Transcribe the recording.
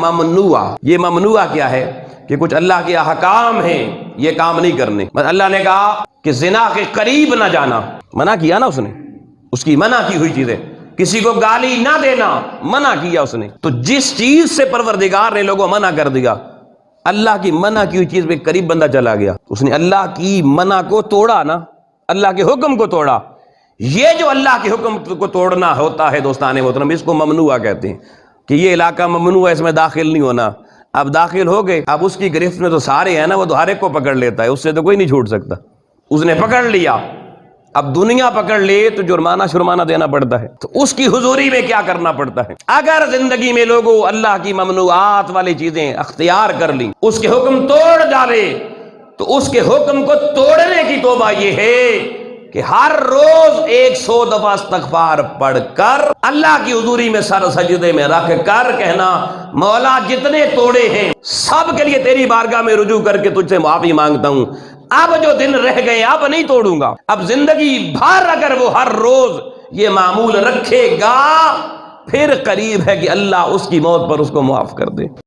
ممنوع، یہ ممنوع کیا ہے کہ کچھ اللہ کے احکام ہیں یہ کام نہیں کرنے. اللہ نے کہا کہ زنا کے قریب نہ جانا، منع کیا نا اس نے، اس کی منع کی ہوئی چیزیں. کسی کو گالی نہ دینا منع کیا اس نے. تو جس چیز سے پروردگار نے لوگوں منع کر دیا، اللہ کی منع کی ہوئی چیز پہ قریب بندہ چلا گیا، اس نے اللہ کی منع کو توڑا نا، اللہ کے حکم کو توڑا. یہ جو اللہ کے حکم کو توڑنا ہوتا ہے دوستان محترم، اس کو ممنوع کہتے ہیں کہ یہ علاقہ ممنوع ہے، اس میں داخل نہیں ہونا. اب داخل ہو گئے، اب اس کی گرفت میں تو سارے ہیں نا، وہ تو ہر ایک کو پکڑ لیتا ہے، اس سے تو کوئی نہیں چھوٹ سکتا. اس نے پکڑ لیا، اب دنیا پکڑ لے تو جرمانہ شرمانہ دینا پڑتا ہے. تو اس کی حضوری میں کیا کرنا پڑتا ہے؟ اگر زندگی میں لوگوں اللہ کی ممنوعات والی چیزیں اختیار کر لی، اس کے حکم توڑ ڈالے، تو اس کے حکم کو توڑنے کی توبہ یہ ہے کہ ہر روز 100 دفعہ استغفار پڑھ کر اللہ کی حضوری میں سر سجدے میں رکھ کر کہنا، مولا جتنے توڑے ہیں سب کے لیے تیری بارگاہ میں رجوع کر کے تجھ سے معافی مانگتا ہوں، اب جو دن رہ گئے اب نہیں توڑوں گا. اب زندگی بھر اگر وہ ہر روز یہ معمول رکھے گا، پھر قریب ہے کہ اللہ اس کی موت پر اس کو معاف کر دے.